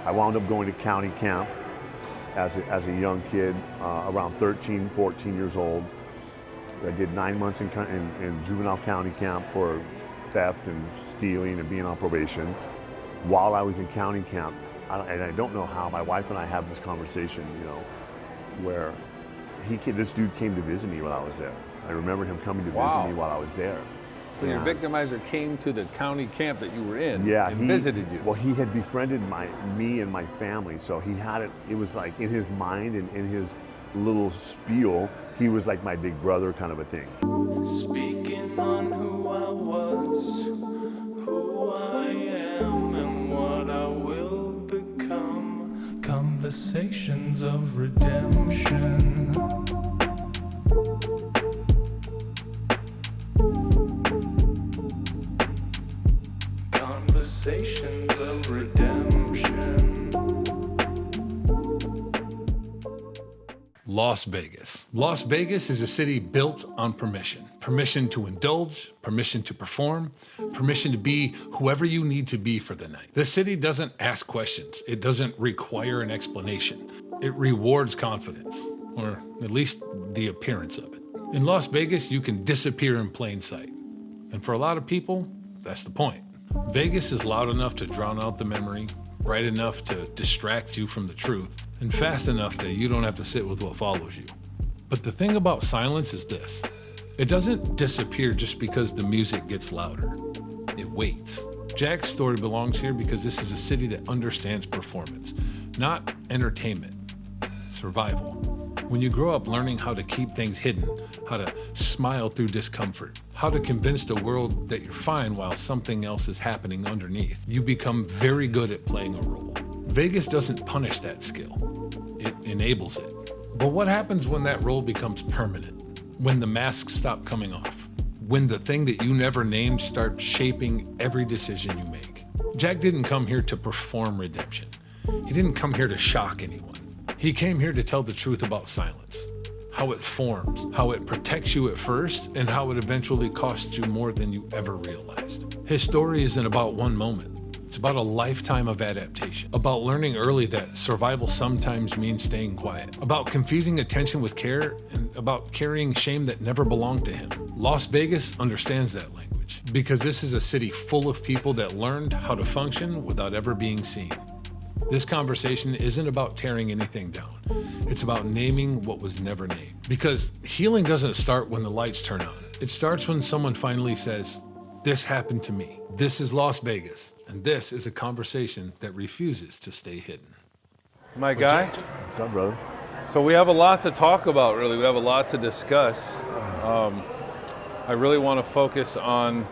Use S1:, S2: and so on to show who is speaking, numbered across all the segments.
S1: I wound up going to county camp as a young kid, around 13, 14 years old. I did 9 months in juvenile county camp for theft and stealing and being on probation. While I was in county camp, and I don't know how, my wife and I have this conversation, where this dude came to visit me while I was there. I remember him coming to visit me while I was there.
S2: So your victimizer came to the county camp that you were in and
S1: he
S2: visited you.
S1: Well, he had befriended me and my family, so he had it was like in his mind and in his little spiel, he was like my big brother kind of a thing.
S3: Speaking on who I was, who I am, and what I will become. Conversations of redemption. Conversations of redemption.
S4: Las Vegas. Las Vegas is a city built on permission. Permission to indulge, permission to perform, permission to be whoever you need to be for the night. The city doesn't ask questions. It doesn't require an explanation. It rewards confidence, or at least the appearance of it. In Las Vegas, you can disappear in plain sight. And for a lot of people, that's the point. Vegas is loud enough to drown out the memory, bright enough to distract you from the truth, and fast enough that you don't have to sit with what follows you. But the thing about silence is this. It doesn't disappear just because the music gets louder. It waits. Jack's story belongs here because this is a city that understands performance, not entertainment, survival. When you grow up learning how to keep things hidden, how to smile through discomfort, how to convince the world that you're fine while something else is happening underneath, you become very good at playing a role. Vegas doesn't punish that skill. It enables it. But what happens when that role becomes permanent? When the masks stop coming off? When the thing that you never named starts shaping every decision you make? Jack didn't come here to perform redemption. He didn't come here to shock anyone. He came here to tell the truth about silence, how it forms, how it protects you at first, and how it eventually costs you more than you ever realized. His story isn't about one moment. It's about a lifetime of adaptation, about learning early that survival sometimes means staying quiet, about confusing attention with care, and about carrying shame that never belonged to him. Las Vegas understands that language because this is a city full of people that learned how to function without ever being seen. This conversation isn't about tearing anything down. It's about naming what was never named. Because healing doesn't start when the lights turn on. It starts when someone finally says, "This happened to me. This is Las Vegas. And this is a conversation that refuses to stay hidden."
S2: My guy?
S1: What's up, brother?
S2: So we have a lot to talk about, really. We have a lot to discuss. I really want to focus on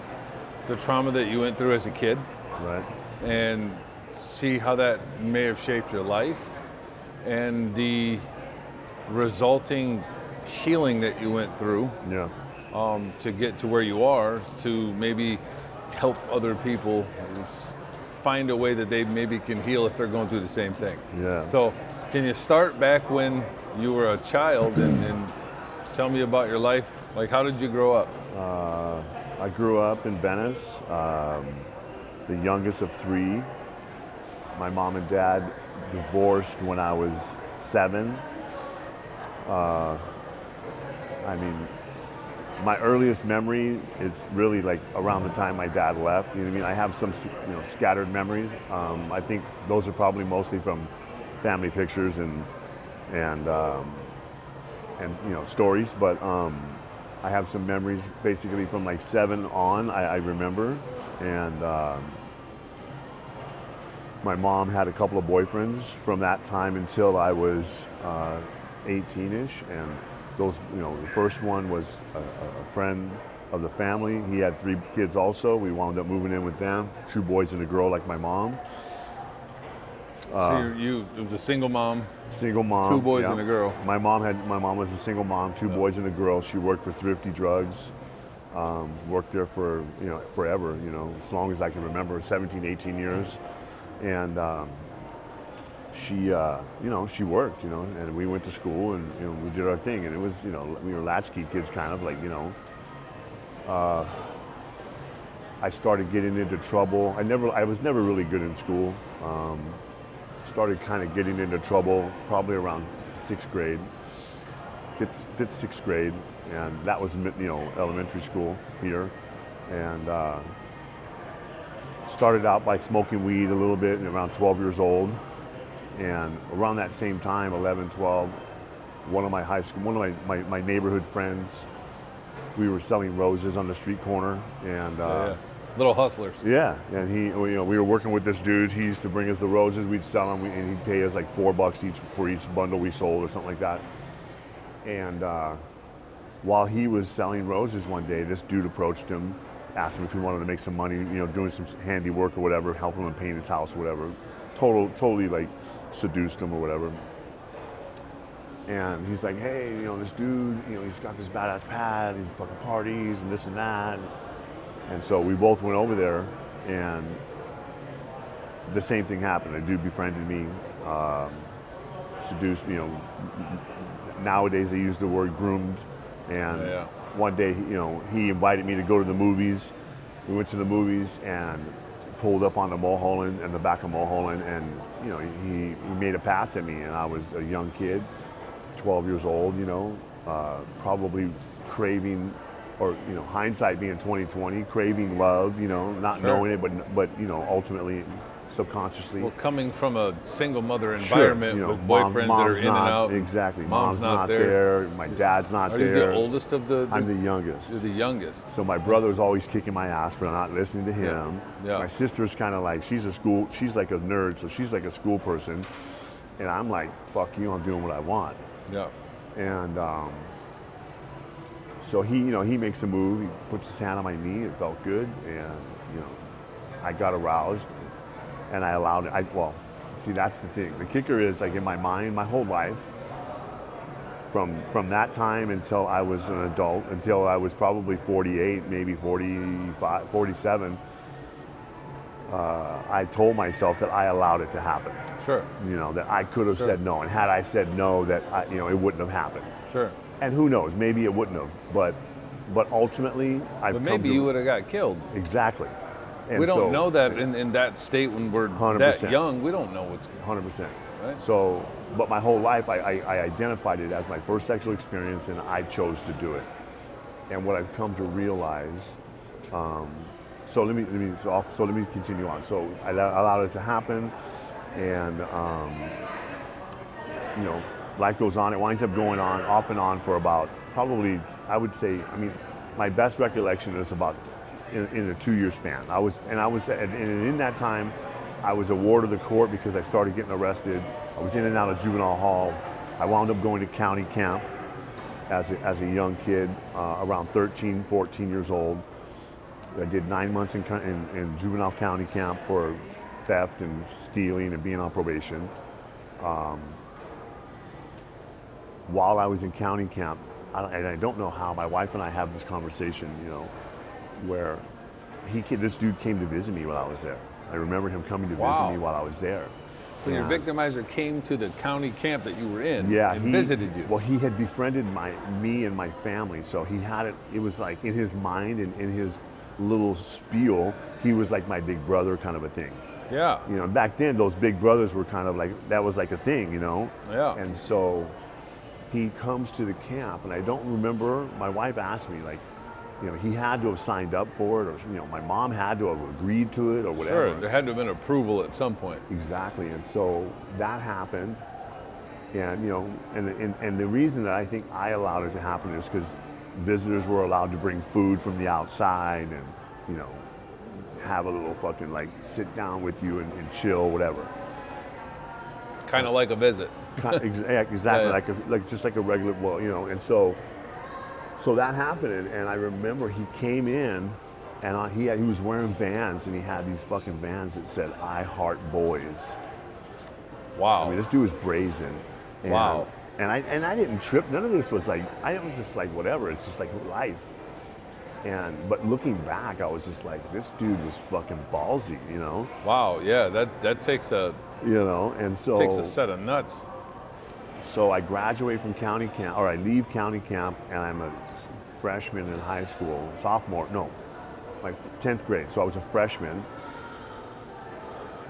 S2: the trauma that you went through as a kid.
S1: Right.
S2: And see how that may have shaped your life and the resulting healing that you went through to get to where you are, to maybe help other people find a way that they maybe can heal if they're going through the same thing.
S1: Yeah.
S2: So can you start back when you were a child and tell me about your life? Like, how did you grow up?
S1: I grew up in Venice, the youngest of three. My mom and dad divorced when I was 7. My earliest memory is really like around the time my dad left. You know what I mean? I have some, scattered memories. I think those are probably mostly from family pictures and stories. But I have some memories basically from like 7 on. I remember, and my mom had a couple of boyfriends from that time until I was 18-ish, and those, the first one was a friend of the family. He had 3 kids also. We wound up moving in with them, 2 boys and a girl like my mom.
S2: So it was a single mom.
S1: Single mom.
S2: 2 boys and a girl.
S1: My mom was a single mom, 2 boys and a girl. She worked for Thrifty Drugs. Worked there for, forever, as long as I can remember, 17, 18 years. And she worked, and we went to school and, we did our thing. And it was, we were latchkey kids kind of like, I started getting into trouble. I was never really good in school. started kind of getting into trouble probably around sixth grade, fifth, sixth grade, and that was elementary school here, and started out by smoking weed a little bit, and around 12 years old, and around that same time, 11, 12, one of my neighborhood friends, we were selling roses on the street corner, and
S2: little hustlers.
S1: yeah, and we were working with this dude. He used to bring us the roses. We'd sell them, and he'd pay us like $4 each for each bundle we sold, or something like that. And while he was selling roses one day, this dude approached him, asked him if he wanted to make some money, doing some handy work or whatever, helping him paint his house or whatever. Totally like seduced him or whatever. And he's like, hey, this dude, he's got this badass pad, he fucking parties and this and that. And so we both went over there, and the same thing happened. A dude befriended me, seduced, nowadays they use the word groomed. And one day, he invited me to go to the movies. We went to the movies and pulled up on the Mulholland and the back of Mulholland, and he made a pass at me, and I was a young kid, 12 years old, probably craving, or hindsight being 2020, craving love, not knowing it, but ultimately subconsciously.
S2: Well, coming from a single mother environment with boyfriends that are in and out.
S1: Exactly. Mom's not there. My dad's not there.
S2: Are you the oldest of the?
S1: I'm the youngest.
S2: You're the youngest.
S1: So my brother was always kicking my ass for not listening to him.
S2: Yeah.
S1: My sister's kind of like, she's like a nerd, so she's like a school person. And I'm like, fuck you, I'm doing what I want.
S2: Yeah.
S1: And so he makes a move. He puts his hand on my knee. It felt good, and I got aroused, and I allowed it. See, that's the thing. The kicker is, like, in my mind, my whole life, from that time until I was an adult, until I was probably 48, maybe 45, 47. I told myself that I allowed it to happen.
S2: Sure.
S1: That I could have said no, and had I said no, that it wouldn't have happened.
S2: Sure.
S1: And who knows? Maybe it wouldn't have. But ultimately,
S2: But maybe you would have got killed.
S1: Exactly. And
S2: we don't know that in that state when we're
S1: 100%.
S2: that young. We don't know what's
S1: 100%.
S2: Right.
S1: So, but my whole life, I identified it as my first sexual experience, and I chose to do it. And what I've come to realize. So let me continue on. So I allowed it to happen, and life goes on. It winds up going on off and on for about probably, I would say, my best recollection is about in a 2-year span. And in that time, I was a ward of the court because I started getting arrested. I was in and out of juvenile hall. I wound up going to county camp as a young kid, around 13, 14 years old. I did 9 months in juvenile county camp for theft and stealing and being on probation. While I was in county camp, and I don't know how, my wife and I have this conversation, where this dude came to visit me while I was there. I remember him coming to visit me while I was there.
S2: So your victimizer came to the county camp that you were in and
S1: he
S2: visited you.
S1: Well, he had befriended me and my family, so he had it. It was like in his mind and in his little spiel, he was like my big brother kind of a thing.
S2: Yeah.
S1: Back then those big brothers were kind of like, that was like a thing,
S2: Yeah.
S1: And so he comes to the camp, and I don't remember, my wife asked me, like, he had to have signed up for it, or my mom had to have agreed to it or whatever.
S2: Sure, there had to have been approval at some point.
S1: Exactly. And so that happened, and and the reason that I think I allowed it to happen is because visitors were allowed to bring food from the outside, and have a little fucking, like, sit down with you and chill, whatever.
S2: Kind of like a visit.
S1: Exactly. Yeah. Just like a regular, and so that happened, and I remember he came in, and he was wearing Vans, and he had these fucking Vans that said "I Heart Boys."
S2: Wow.
S1: This dude was brazen. And,
S2: wow.
S1: And I didn't trip. None of this was like, it was just like whatever. It's just like life. But looking back, I was just like, this dude was fucking ballsy,
S2: Wow. Yeah. That takes a.
S1: And so
S2: takes a set of nuts.
S1: So I graduate from county camp, or I leave county camp, and I'm a freshman in high school, my 10th grade. So I was a freshman,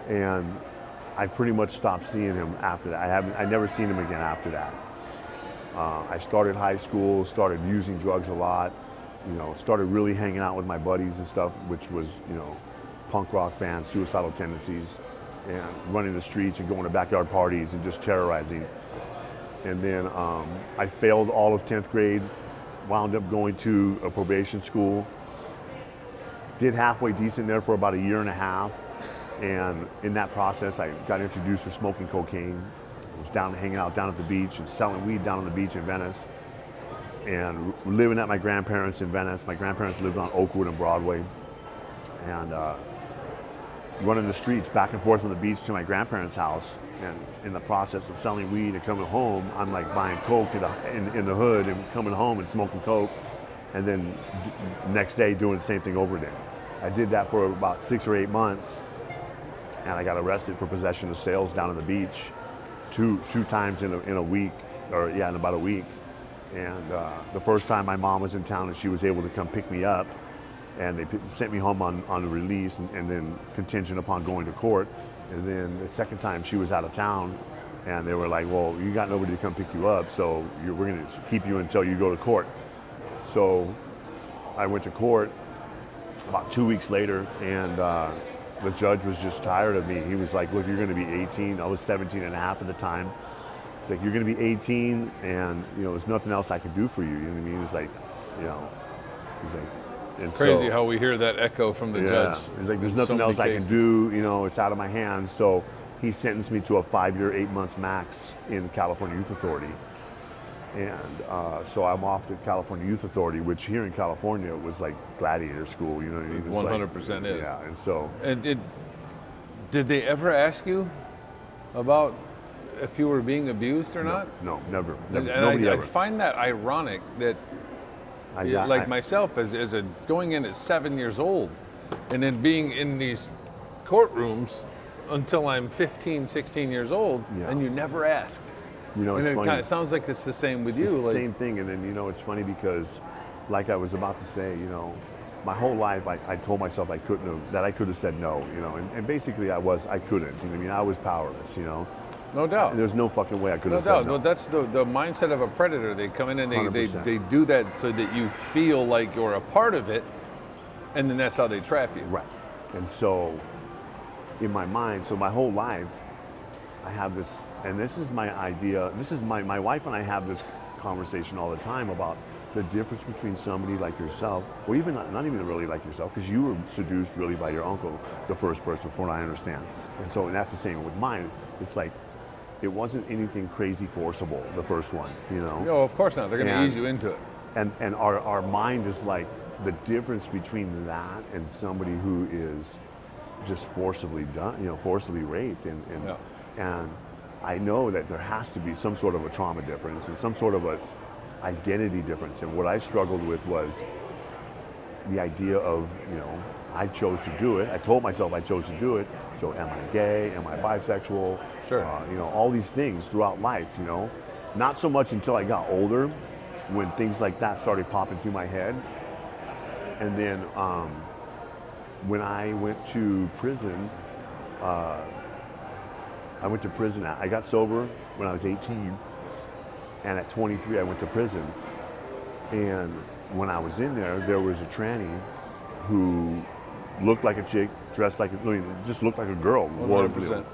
S1: and I pretty much stopped seeing him after that. I never seen him again after that. I started high school, started using drugs a lot, started really hanging out with my buddies and stuff, which was, punk rock bands, suicidal tendencies, and running the streets and going to backyard parties and just terrorizing. And then I failed all of 10th grade, wound up going to a probation school, did halfway decent there for about a year and a half. And in that process, I got introduced to smoking cocaine. I was down hanging out down at the beach and selling weed down on the beach in Venice, and living at my grandparents in Venice. My grandparents lived on Oakwood and Broadway, and running the streets back and forth from the beach to my grandparents' house. And in the process of selling weed and coming home, I'm like buying coke in the hood and coming home and smoking coke, and then next day doing the same thing over again. I did that for about 6 or 8 months, and I got arrested for possession of sales down on the beach two times in a week, in about a week. And the first time my mom was in town and she was able to come pick me up, and they sent me home on a release and then contingent upon going to court. And then the second time she was out of town, and they were like, well, you got nobody to come pick you up, so we're gonna keep you until you go to court. So I went to court about 2 weeks later, and the judge was just tired of me. He was like, look, you're gonna be 18. I was 17 and a half at the time. He's like, you're gonna be 18, and there's nothing else I can do for you. You know what I mean? He's like, he's like, and
S2: Crazy
S1: so,
S2: how we hear that echo from the judge.
S1: He's like, there's
S2: in
S1: nothing
S2: so
S1: else
S2: many
S1: I can
S2: cases.
S1: do, it's out of my hands. So he sentenced me to a 5-year, 8 months max in California Youth Authority. And so I'm off to California Youth Authority, which here in California was like gladiator school, you know what I mean? It's
S2: 100% is.
S1: Yeah, and so.
S2: And did they ever ask you about if you were being abused or not?
S1: No, never.
S2: And
S1: Nobody
S2: I
S1: ever.
S2: find that ironic that, myself, as going in at 7 years old, and then being in these courtrooms until I'm 15, 16 years old,
S1: Yeah.
S2: and you never asked.
S1: It's
S2: And it
S1: funny.
S2: kind of sounds like it's the same with you.
S1: It's the same thing, and then it's funny because, like I was about to say, my whole life I told myself I could have said no, and basically I couldn't. You know what I mean? I was powerless,
S2: No doubt.
S1: There's no fucking way I could
S2: No
S1: have said
S2: doubt.
S1: no.
S2: Well, that's the mindset of a predator. They come in and they
S1: 100%.
S2: do that so that you feel like you're a part of it, and then that's how they trap you.
S1: Right. And so, in my mind, my whole life, I have this, and this is my idea. This is my wife and I have this conversation all the time about the difference between somebody like yourself, or even not even really like yourself, because you were seduced really by your uncle, the first person, from what I understand. And that's the same with mine. It's like, it wasn't anything crazy forcible, the first one,
S2: No, of course not. They're going to ease you into it.
S1: And our mind is like the difference between that and somebody who is just forcibly done, forcibly raped. And I know that there has to be some sort of a trauma difference and some sort of a identity difference. And what I struggled with was the idea of, I chose to do it. I told myself I chose to do it. So am I gay? Am I bisexual?
S2: Sure.
S1: All these things throughout life, Not so much until I got older, when things like that started popping through my head. And then when I went to prison, I got sober when I was 18. And at 23, I went to prison. And when I was in there, there was a tranny who looked like a chick, dressed like just looked like a girl.
S2: 100%.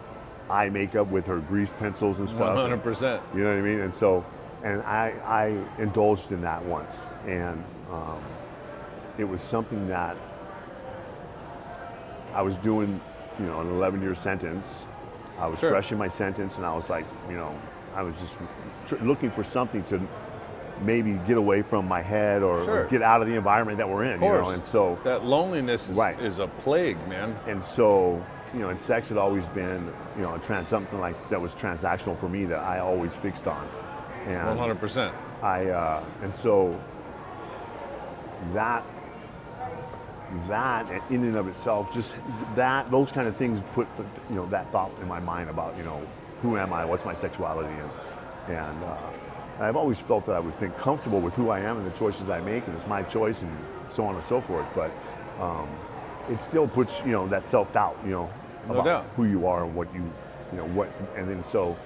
S1: Eye makeup with her grease pencils and stuff.
S2: 100%.
S1: You know what I mean? And so, and I indulged in that once. And it was something that I was doing, an 11-year sentence. I was fresh in my sentence, and I was like, I was just looking for something to maybe get away from my head or get out of the environment that we're in.
S2: Of course.
S1: And so
S2: that loneliness is a plague, man.
S1: And so, and sex had always been, something like that was transactional for me that I always fixed on. And
S2: 100%.
S1: And so that in and of itself, just those kind of things put that thought in my mind about who am I, what's my sexuality, and I've always felt that I've been comfortable with who I am and the choices I make, and it's my choice, and so on and so forth. But it still puts that self-doubt, about
S2: doubt.
S1: who you are and what what, and then so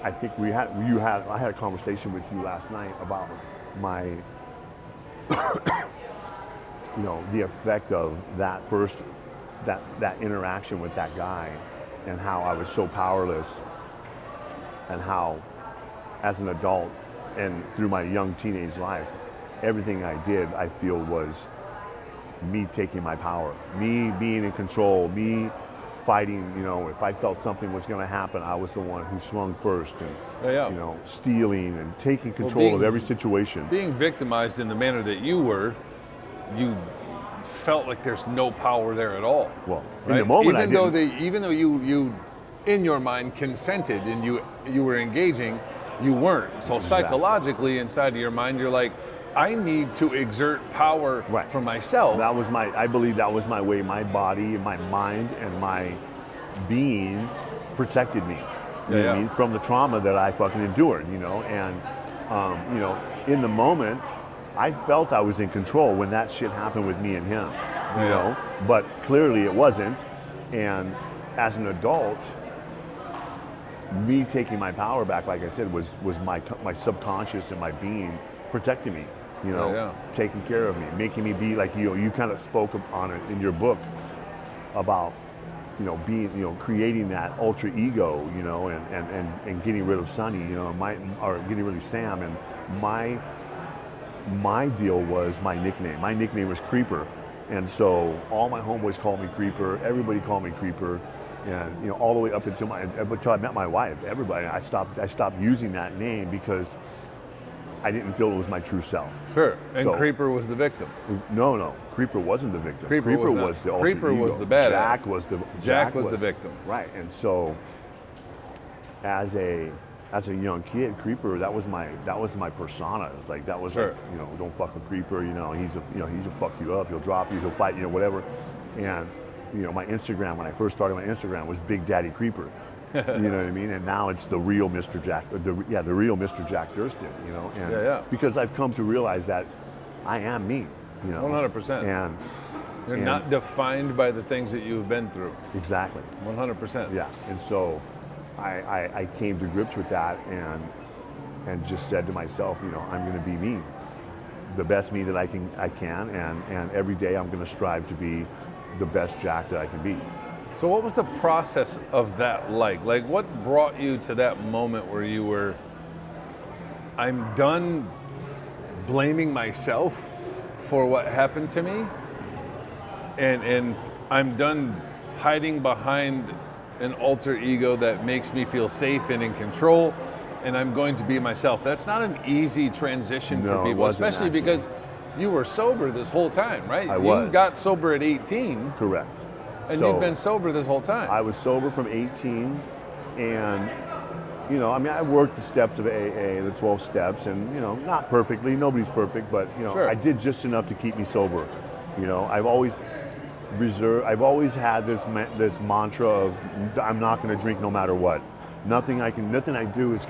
S1: I think I had a conversation with you last night about my, the effect of that that interaction with that guy, and how I was so powerless, and how as an adult and through my young teenage life, everything I did, I feel, was me taking my power, me being in control, me fighting. If I felt something was going to happen, I was the one who swung first, and stealing and taking control of every situation.
S2: Being victimized in the manner that you were, you felt like there's no power there at all.
S1: Well,
S2: right?
S1: in the moment,
S2: even though you in your mind consented and you were engaging, you weren't. So psychologically, inside of your mind, you're like, I need to exert power for myself.
S1: I believe that was my way. My body, my mind, and my being protected me. You know what I mean? From the trauma that I fucking endured, and in the moment, I felt I was in control when that shit happened with me and him, but clearly it wasn't. And as an adult, me taking my power back, like I said, was my subconscious and my being protecting me, taking care of me, making me be like, you kind of spoke on it in your book about, being, creating that ultra ego, and getting rid of Sonny, or getting rid of Sam. And my deal was my nickname. My nickname was Creeper. And so all my homeboys called me Creeper. Everybody called me Creeper. And all the way up until I met my wife, everybody, I stopped using that name because I didn't feel it was my true self.
S2: Sure. And so, Creeper was the victim.
S1: No. Creeper wasn't the victim.
S2: Creeper
S1: was the ultra
S2: Creeper
S1: ego.
S2: was the badass.
S1: Jack was
S2: the victim.
S1: Right. And so as a young kid, Creeper, that was my persona. It's like, that was like, don't fuck with Creeper, he'll fuck you up, he'll drop you, he'll fight, whatever. And my Instagram, when I first started my Instagram, was Big Daddy Creeper. You know what I mean? And now it's the real Mr. Jack, the real Mr. Jack Durston, and because I've come to realize that I am me,
S2: 100%.
S1: And
S2: you're not defined by the things that you've been through.
S1: Exactly.
S2: 100%.
S1: Yeah. And so I came to grips with that and just said to myself, I'm going to be me, the best me that I can, and every day I'm going to strive to be the best Jack that I can be.
S2: So what was the process of that like? Like, what brought you to that moment where you were, I'm done blaming myself for what happened to me, and I'm done hiding behind an alter ego that makes me feel safe and in control, and I'm going to be myself. That's not an easy transition for people, especially because you were sober this whole time, right? You got sober at 18.
S1: Correct.
S2: And you've been sober this whole time.
S1: I was sober from 18, and I worked the steps of AA, the 12 steps, and not perfectly. Nobody's perfect, but I did just enough to keep me sober. I've always had this mantra of, I'm not going to drink no matter what. Nothing I do is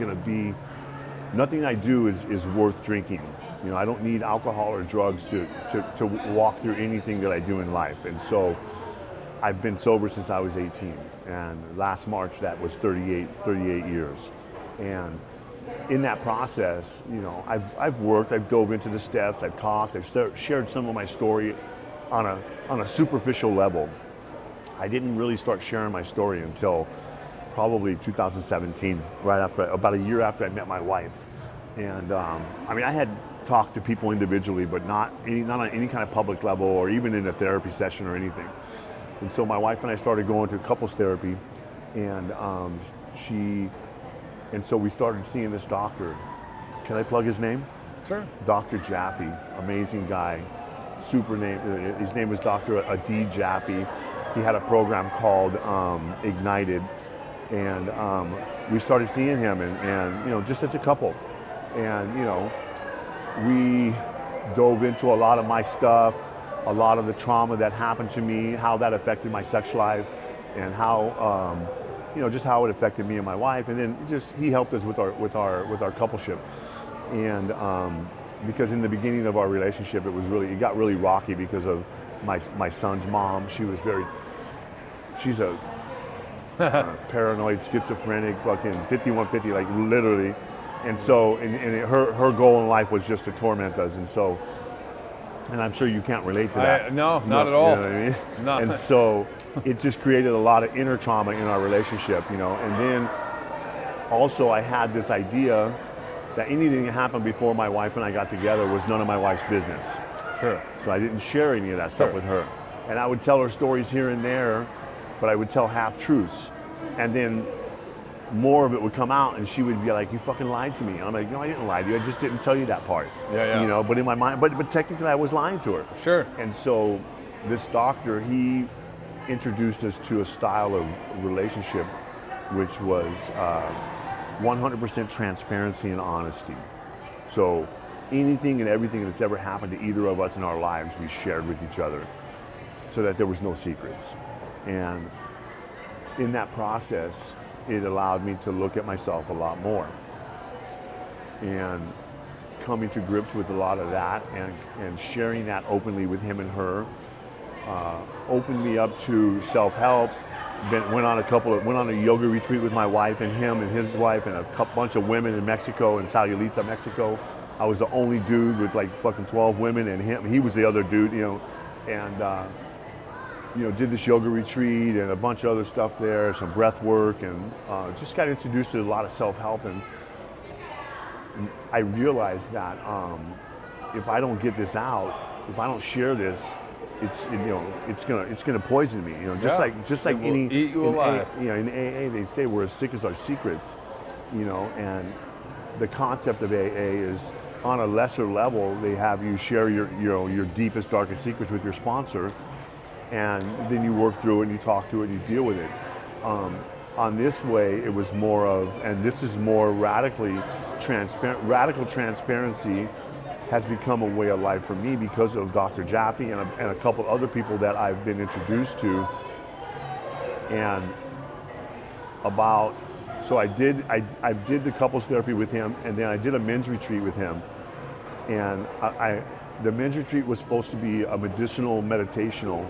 S1: worth drinking. I don't need alcohol or drugs to walk through anything that I do in life. And so I've been sober since I was 18, and last March that was 38 years. And in that process, I've worked, I've dove into the steps, I've talked, I've shared some of my story on a superficial level. I didn't really start sharing my story until probably 2017, about a year after I met my wife. And I had talked to people individually, but not on any kind of public level or even in a therapy session or anything. And so my wife and I started going to couples therapy, and so we started seeing this doctor. Can I plug his name?
S2: Sure.
S1: Dr. Jaffe, amazing guy, super name. His name was Dr. Adi Jaffe. He had a program called Ignited, and we started seeing him, and just as a couple, and we dove into a lot of my stuff, a lot of the trauma that happened to me, how that affected my sex life, and how just how it affected me and my wife. And then he helped us with our coupleship. And because in the beginning of our relationship, it got really rocky because of my son's mom. She's a paranoid, schizophrenic, fucking 5150, like literally. And so, her goal in life was just to torment us. And so, and I'm sure you can't relate to that.
S2: No, not at all.
S1: You know what I mean?
S2: No.
S1: And so, it just created a lot of inner trauma in our relationship, you know. And then also I had this idea that anything that happened before my wife and I got together was none of my wife's business.
S2: Sure.
S1: So I didn't share any of that stuff with her. And I would tell her stories here and there, but I would tell half-truths. And then more of it would come out and she would be like, you fucking lied to me. And I'm like, no, I didn't lie to you. I just didn't tell you that part.
S2: Yeah.
S1: You know, but in my mind, but technically I was lying to her.
S2: Sure.
S1: And so this doctor, he introduced us to a style of relationship which was 100% transparency and honesty. So anything and everything that's ever happened to either of us in our lives, we shared with each other so that there was no secrets. And in that process, it allowed me to look at myself a lot more. And coming to grips with a lot of that and sharing that openly with him and her opened me up to self-help. Went on a yoga retreat with my wife and him and his wife and a bunch of women in Mexico, in Sayulita, Mexico. I was the only dude with like fucking 12 women, and he was the other dude, you know, and you know, did this yoga retreat and a bunch of other stuff there, some breath work, and just got introduced to a lot of self-help. And I realized that if I don't get this out, if I don't share this, it's gonna poison me. You know, just like
S2: it will
S1: any
S2: eat you alive.
S1: in AA they say we're as sick as our secrets. You know, and the concept of AA is on a lesser level. They have you share your deepest, darkest secrets with your sponsor, and then you work through it and you talk to it and you deal with it. On this way, it was more of, and this is more radically transparent. Radical transparency has become a way of life for me because of Dr. Jaffe and a couple other people that I've been introduced to. And so I did the couples therapy with him, and then I did a men's retreat with him. And the men's retreat was supposed to be a medicinal, meditational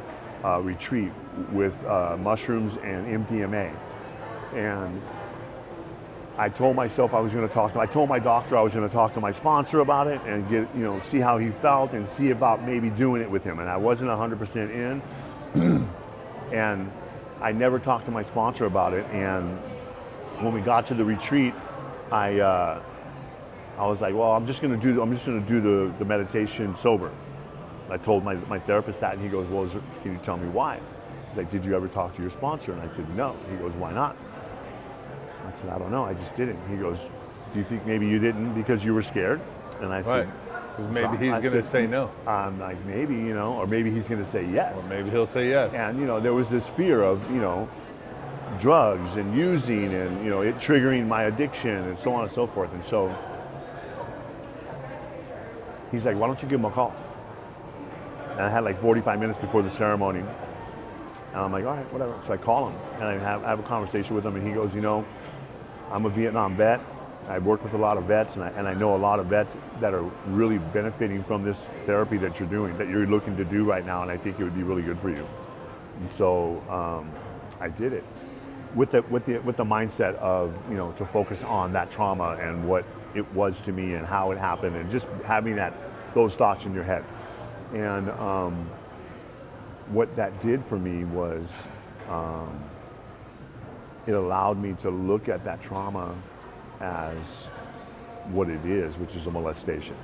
S1: retreat with mushrooms and MDMA. And I told myself I was going to I told my doctor I was going to talk to my sponsor about it and see how he felt and see about maybe doing it with him. And I wasn't 100% in. And I never talked to my sponsor about it. And when we got to the retreat, I was like, well, I'm just going to do the meditation sober. I told my therapist that, and he goes, well, can you tell me why? He's like, did you ever talk to your sponsor? And I said, no. He goes, why not? I said, I don't know, I just didn't. He goes, do you think maybe you didn't because you were scared? And I said,
S2: because maybe he's going to say no.
S1: I'm like, maybe, or maybe he's going to say yes.
S2: Or maybe he'll say yes.
S1: And, there was this fear of, drugs and using and, it triggering my addiction and so on and so forth. And so he's like, why don't you give him a call? And I had like 45 minutes before the ceremony. And I'm like, all right, whatever. So I call him and I have a conversation with him, and he goes, I'm a Vietnam vet. I work with a lot of vets, and I know a lot of vets that are really benefiting from this therapy that you're doing, that you're looking to do right now, and I think it would be really good for you. And so I did it with the mindset of to focus on that trauma and what it was to me and how it happened, and just having those thoughts in your head. And what that did for me was it allowed me to look at that trauma as what it is, which is a molestation,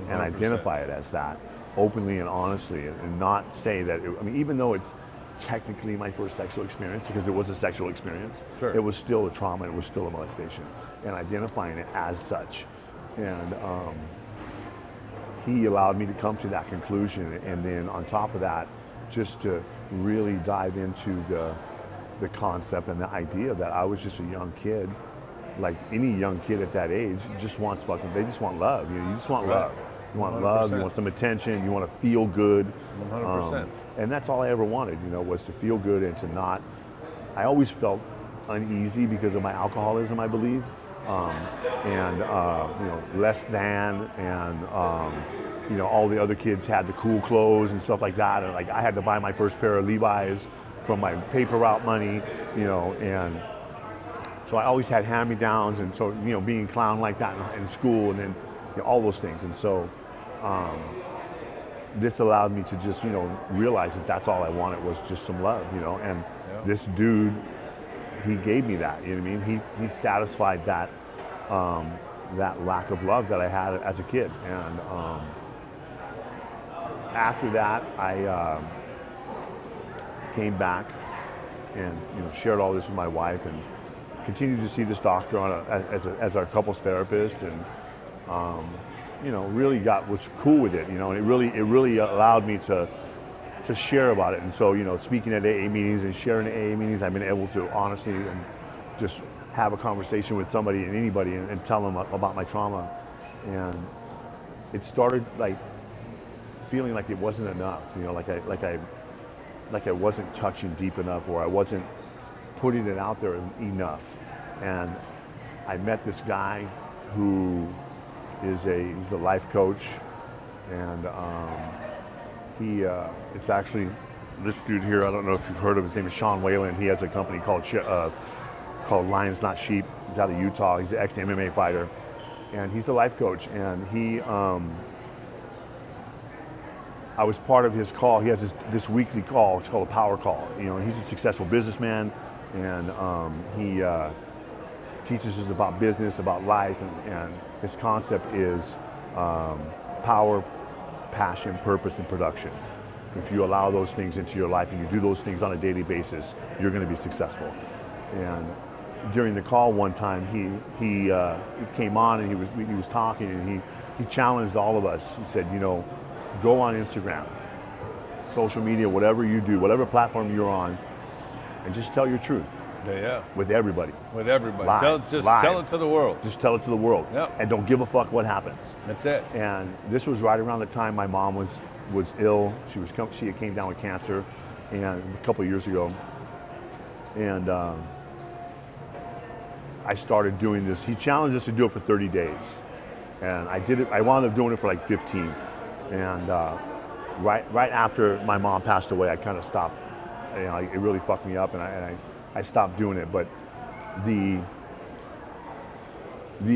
S1: 100%. And identify it as that openly and honestly, and not say that, even though it's technically my first sexual experience, because it was a sexual experience,
S2: sure.
S1: It was still a trauma, it was still a molestation, and identifying it as such. And he allowed me to come to that conclusion, and then on top of that, just to really dive into the concept and the idea that I was just a young kid, like any young kid at that age, they just want love. You just want love. You want 100%. Love, you want some attention, you want to feel good.
S2: 100%.
S1: And that's all I ever wanted, was to feel good and to not, I always felt uneasy because of my alcoholism, I believe. Less than, and all the other kids had the cool clothes and stuff like that, and like I had to buy my first pair of Levi's from my paper route money, and so I always had hand-me-downs, and so, being a clown like that in school, and then all those things. And so this allowed me to just, realize that that's all I wanted was just some love, and this dude, he gave me that, you know what I mean? He satisfied that that lack of love that I had as a kid. And after that, I came back and shared all this with my wife, and continued to see this doctor as our couples therapist, and really was cool with it, and it really allowed me to share about it. And so, speaking at AA meetings and sharing at AA meetings, I've been able to honestly and just have a conversation with somebody and anybody and tell them about my trauma. And it started like feeling like it wasn't enough, like I wasn't touching deep enough, or I wasn't putting it out there enough. And I met this guy who he's a life coach, and it's actually this dude here. I don't know if you've heard of his name is Sean Whalen. He has a company called Lions Not Sheep. He's out of Utah. He's an ex-MMA fighter, and he's a life coach. And I was part of his call. He has this weekly call. It's called a power call. He's a successful businessman, and he teaches us about business, about life, and his concept is power, passion, purpose, and production. If you allow those things into your life and you do those things on a daily basis, you're going to be successful. And during the call one time, he came on and he was talking, and he challenged all of us. He said, go on Instagram, social media, whatever you do, whatever platform you're on, and just tell your truth.
S2: Yeah.
S1: With everybody.
S2: With everybody.
S1: Live,
S2: Tell it to the world.
S1: Just tell it to the world.
S2: Yep.
S1: And don't give a fuck what happens.
S2: That's it.
S1: And this was right around the time my mom was ill. She came down with cancer, and a couple of years ago. And I started doing this. He challenged us to do it for 30 days. And I did it. I wound up doing it for like 15. And right after my mom passed away, I kind of stopped. It really fucked me up, and I stopped doing it. But the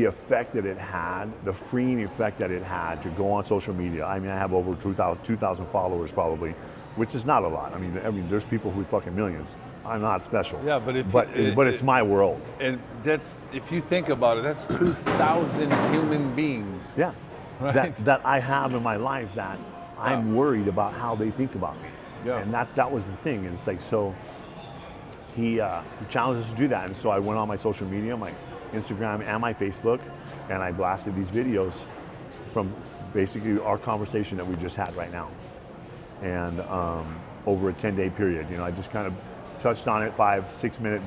S1: effect that it had, the freeing effect that it had to go on social media. I mean, I have over 2,000 followers probably, which is not a lot. I mean, there's people who fucking millions. I'm not special.
S2: Yeah, but
S1: it's my world.
S2: And that's, if you think about it, that's 2,000 human beings.
S1: Yeah.
S2: Right?
S1: That I have in my life that I'm worried about how they think about me.
S2: Yeah.
S1: And that was the thing. And it's like, so he challenged us to do that. And so I went on my social media, my Instagram and my Facebook, and I blasted these videos from basically our conversation that we just had right now. And over a 10-day period, I just kind of touched on it, 5, 6 minute,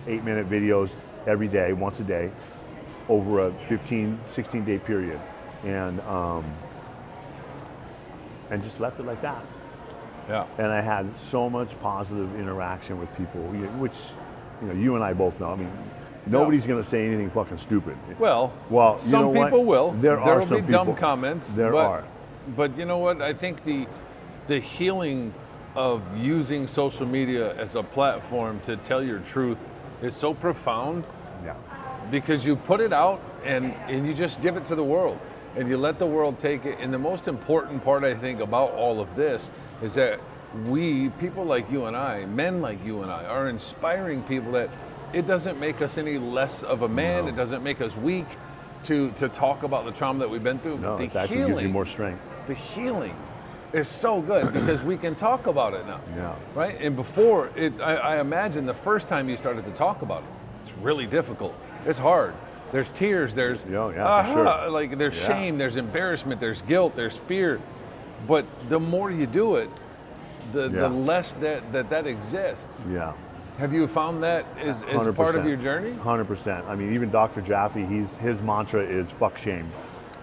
S1: 8 minute videos every day, once a day, over a 15, 16-day period. And just left it like that.
S2: Yeah.
S1: And I had so much positive interaction with people, which, you and I both know. I mean, nobody's going to say anything fucking stupid.
S2: Well, some
S1: you know
S2: people
S1: what?
S2: will.
S1: There
S2: will
S1: some
S2: be dumb
S1: people.
S2: comments.
S1: There are.
S2: But you know what? I think the healing of using social media as a platform to tell your truth is so profound.
S1: Yeah.
S2: Because you put it out and you just give it to the world. And you let the world take it. And the most important part, I think, about all of this is that we, people like you and I, men like you and I, are inspiring people that it doesn't make us any less of a man. No. It doesn't make us weak to talk about the trauma that we've been through.
S1: No,
S2: but
S1: it actually gives you more strength.
S2: The healing is so good because we can talk about it now.
S1: Yeah.
S2: Right? And before, I imagine the first time you started to talk about it, it's really difficult. It's hard. There's tears, there's
S1: for sure.
S2: Like there's shame, there's embarrassment, there's guilt, there's fear. But the more you do it, the less that exists.
S1: Yeah.
S2: Have you found that is part of your journey?
S1: 100%. I mean, even Dr. Jaffe, his mantra is fuck shame.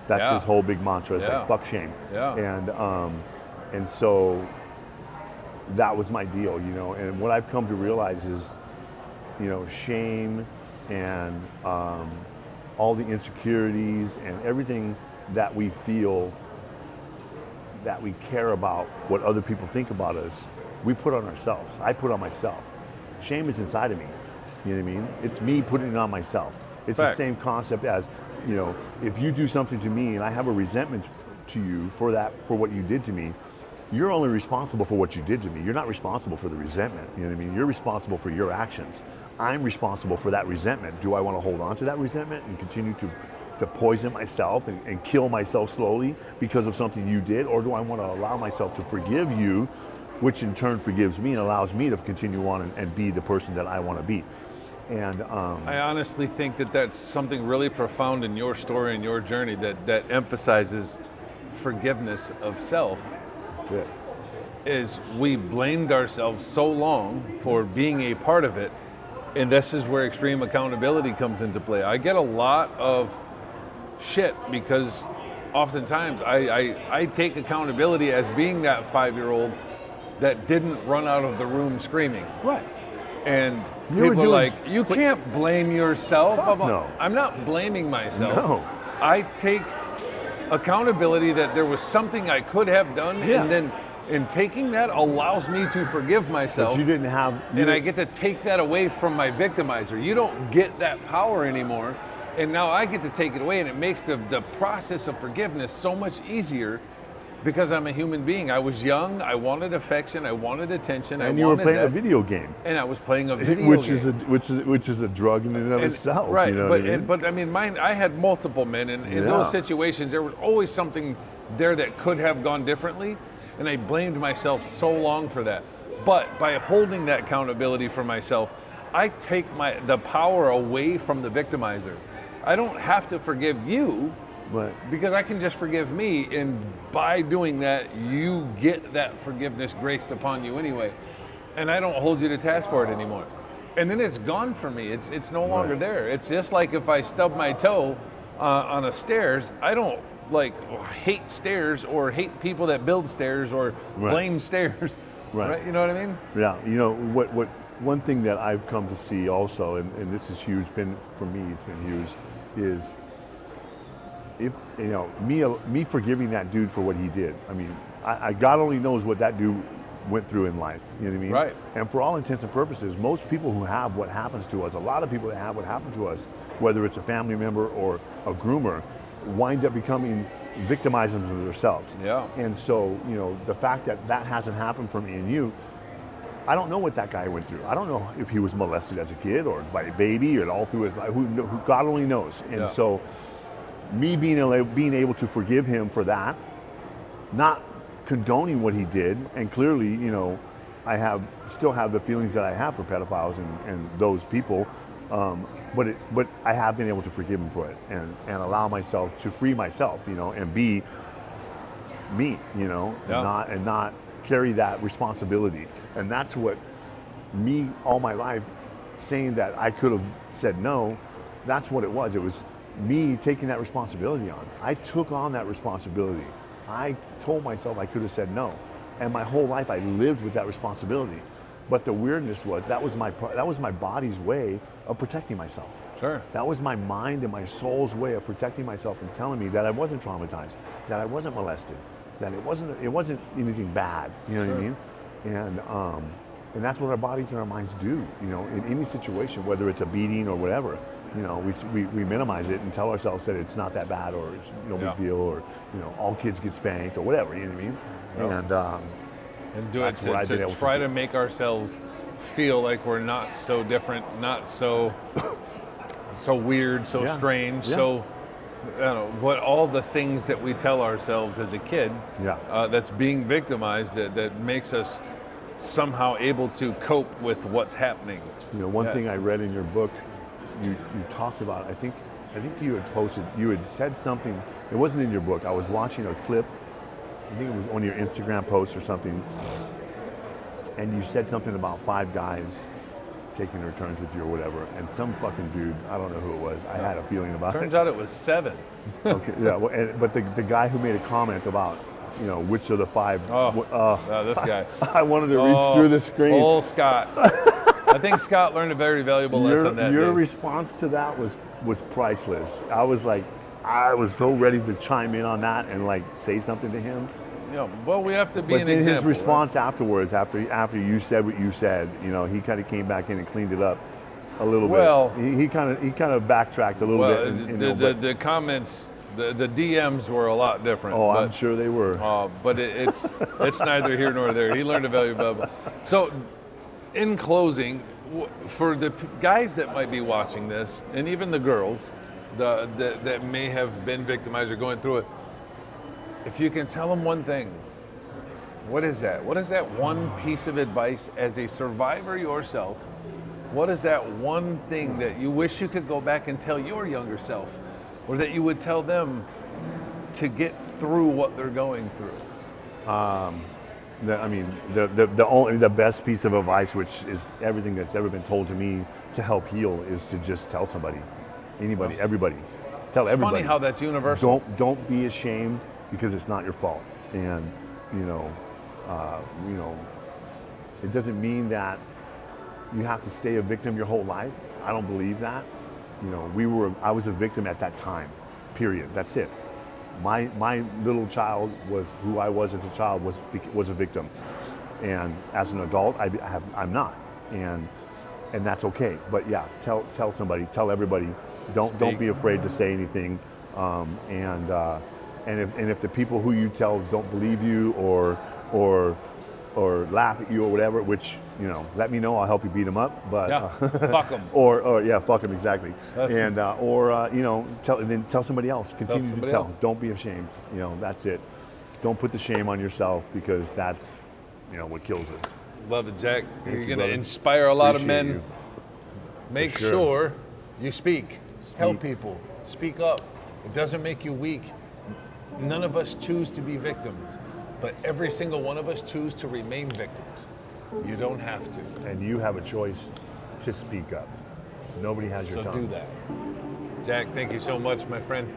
S1: That's his whole big mantra. It's like fuck shame.
S2: Yeah.
S1: And so that was my deal, And what I've come to realize is, shame and all the insecurities and everything that we feel, that we care about what other people think about us, we put on ourselves. I put on myself. Shame is inside of me. You know what I mean? It's me putting it on myself. It's
S2: Facts.
S1: the same concept as, you know, if you do something to me and I have a resentment to you for what you did to me, you're only responsible for what you did to me. You're not responsible for the resentment. You know what I mean? You're responsible for your actions. I'm responsible for that resentment. Do I want to hold on to that resentment and continue to poison myself and kill myself slowly because of something you did? Or do I want to allow myself to forgive you, which in turn forgives me and allows me to continue on and be the person that I want to be? And
S2: I honestly think that that's something really profound in your story and your journey that emphasizes forgiveness of self.
S1: that's it.
S2: Is we blamed ourselves so long for being a part of it, and this is where extreme accountability comes into play. I get a lot of shit because oftentimes I take accountability as being that 5-year-old that didn't run out of the room screaming.
S1: Right.
S2: And
S1: You were
S2: people are
S1: doing-
S2: like, you can't blame yourself.
S1: Fuck no.
S2: I'm not blaming myself.
S1: No.
S2: I take accountability that there was something I could have done,
S1: Yeah.
S2: and then in taking that allows me to forgive myself.
S1: But you didn't have...
S2: And I get to take that away from my victimizer. You don't get that power anymore. And now I get to take it away, and it makes the process of forgiveness so much easier because I'm a human being. I was young, I wanted affection, I wanted attention,
S1: and
S2: I
S1: you were
S2: wanted
S1: playing
S2: that,
S1: a video game.
S2: and I was playing a video
S1: Which
S2: game.
S1: is a drug in and of
S2: And-
S1: itself.
S2: right,
S1: You know
S2: but
S1: what I mean?
S2: but I mean, I had multiple men, and in
S1: Yeah.
S2: those situations, there was always something there that could have gone differently, and I blamed myself so long for that. But by holding that accountability for myself, I take the power away from the victimizer. I don't have to forgive you
S1: But
S2: because I can just forgive me, and by doing that, you get that forgiveness graced upon you anyway, and I don't hold you to task for it anymore. And then it's gone from me. It's no longer
S1: Right.
S2: there. It's just like if I stub my toe on a stairs. I don't like hate stairs or hate people that build stairs or
S1: Right.
S2: blame stairs.
S1: Right.
S2: You know what I mean?
S1: yeah, you know what one thing that I've come to see also, and this is huge, for me, it's been huge, is if you know me forgiving that dude for what he did. I mean, I God only knows what that dude went through in life. You know what I mean?
S2: Right.
S1: And for all intents and purposes, most people who have what happens to us, a lot of people that have what happened to us, whether it's a family member or a groomer, wind up becoming victimizers of themselves.
S2: Yeah.
S1: And so, you know, the fact that that hasn't happened for me and you, I don't know what that guy went through. I don't know if he was molested as a kid or by a baby or all through his life. Who God only knows. And
S2: Yeah.
S1: so, me being able to forgive him for that, not condoning what he did, and clearly, you know, I still have the feelings that I have for pedophiles and those people, but I have been able to forgive him for it and allow myself to free myself, you know, and be me, you know,
S2: Yeah.
S1: and not carry that responsibility. And that's what me all my life saying that I could have said no, that's what it was. It was me taking that responsibility on. I took on that responsibility. I told myself I could have said no. And my whole life I lived with that responsibility. But the weirdness was that was my body's way of protecting myself.
S2: Sure.
S1: That was my mind and my soul's way of protecting myself and telling me that I wasn't traumatized, that I wasn't molested, that it wasn't anything bad. You know what I mean? And that's what our bodies and our minds do. You know, in any situation, whether it's a beating or whatever, you know, we minimize it and tell ourselves that it's not that bad or it's no big deal or, you know, all kids get spanked or whatever. You know what I mean?
S2: Yeah. And do it
S1: That's what I've been
S2: to
S1: able to
S2: try
S1: do.
S2: to make ourselves feel like we're not so different, not so weird, so
S1: Yeah.
S2: strange,
S1: Yeah.
S2: so I don't know what all the things that we tell ourselves as a kid.
S1: Yeah.
S2: That's being victimized that makes us somehow able to cope with what's happening.
S1: You know, one
S2: Yeah,
S1: thing I
S2: it's-
S1: read in your book, you talked about, I think you had posted, you had said something, it wasn't in your book, I was watching a clip, I think it was on your Instagram post or something, and you said something about 5 guys taking their turns with you or whatever, and some fucking dude, I don't know who it was, I had a feeling about
S2: Turns
S1: it.
S2: out it was 7.
S1: Okay, yeah, well, but the guy who made a comment about, you know, which of the 5,
S2: This guy.
S1: I wanted to reach through the screen.
S2: Old Scott. I think Scott learned a very valuable lesson that
S1: Your
S2: day.
S1: response to that was priceless. I was so ready to chime in on that and like say something to him,
S2: well, we have to be
S1: But
S2: an
S1: then
S2: example.
S1: his response afterwards, after you said what you said, he kind of came back in and cleaned it up a little
S2: Well,
S1: bit. He kind of backtracked a little
S2: Well,
S1: bit.
S2: the comments, the DMs were a lot different.
S1: Oh,
S2: but,
S1: I'm sure they were.
S2: But it's neither here nor there. He learned a valuable. So, in closing, for the guys that might be watching this, and even the girls that may have been victimized or going through it, if you can tell them one thing, what is that? What is that one piece of advice as a survivor yourself? What is that one thing that you wish you could go back and tell your younger self, or that you would tell them to get through what they're going through?
S1: The best piece of advice, which is everything that's ever been told to me to help heal, is to just tell somebody, anybody, everybody. Tell
S2: It's
S1: everybody.
S2: funny how that's universal.
S1: Don't be ashamed, because it's not your fault. And it doesn't mean that you have to stay a victim your whole life. I don't believe that. I was a victim at that time, period. That's it. My little child was who I was as a child, was a victim. And as an adult, I'm not. And that's okay. But yeah, tell somebody, tell everybody. Don't be afraid to say anything. And if the people who you tell don't believe you or laugh at you or whatever, which, let me know. I'll help you beat them up. But
S2: fuck them.
S1: Fuck them, exactly. Tell somebody else. Continue to tell. Don't be ashamed. That's it. Don't put the shame on yourself, because that's what kills us.
S2: Love it, Jack. You're going to
S1: brother.
S2: inspire a lot of
S1: Appreciate
S2: men.
S1: you.
S2: Make
S1: For sure.
S2: sure you speak. Tell people. Speak up. It doesn't make you weak. None of us choose to be victims, but every single one of us choose to remain victims. You don't have to.
S1: And you have a choice to speak up. Nobody has your
S2: So
S1: tongue.
S2: do that. Jack, thank you so much, my friend.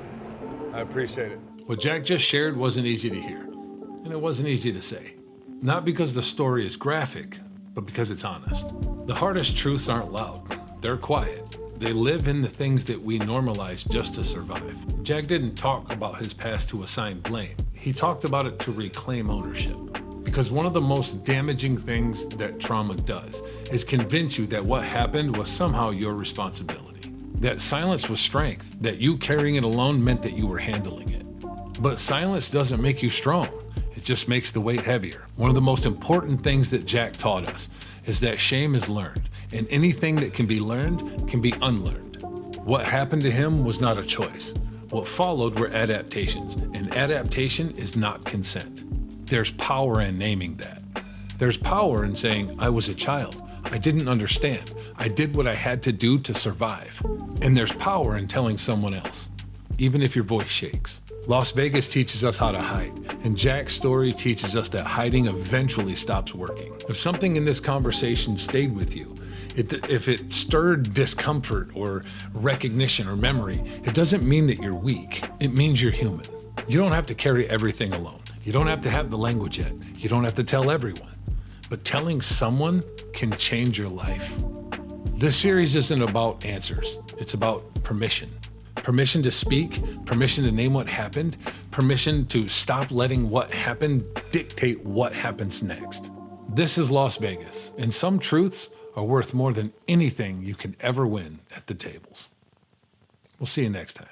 S2: I appreciate it.
S4: What Jack just shared wasn't easy to hear, and it wasn't easy to say. Not because the story is graphic, but because it's honest. The hardest truths aren't loud, they're quiet. They live in the things that we normalize just to survive. Jack didn't talk about his past to assign blame. He talked about it to reclaim ownership. Because one of the most damaging things that trauma does is convince you that what happened was somehow your responsibility. That silence was strength, that you carrying it alone meant that you were handling it. But silence doesn't make you strong. It just makes the weight heavier. One of the most important things that Jack taught us is that shame is learned, and anything that can be learned can be unlearned. What happened to him was not a choice. What followed were adaptations, and adaptation is not consent. There's power in naming that. There's power in saying, I was a child. I didn't understand. I did what I had to do to survive. And there's power in telling someone else, even if your voice shakes. Las Vegas teaches us how to hide, and Jack's story teaches us that hiding eventually stops working. If something in this conversation stayed with you, if it stirred discomfort or recognition or memory, it doesn't mean that you're weak. It means you're human. You don't have to carry everything alone. You don't have to have the language yet. You don't have to tell everyone. But telling someone can change your life. This series isn't about answers. It's about permission. Permission to speak, permission to name what happened, permission to stop letting what happened dictate what happens next. This is Las Vegas, and some truths are worth more than anything you can ever win at the tables. We'll see you next time.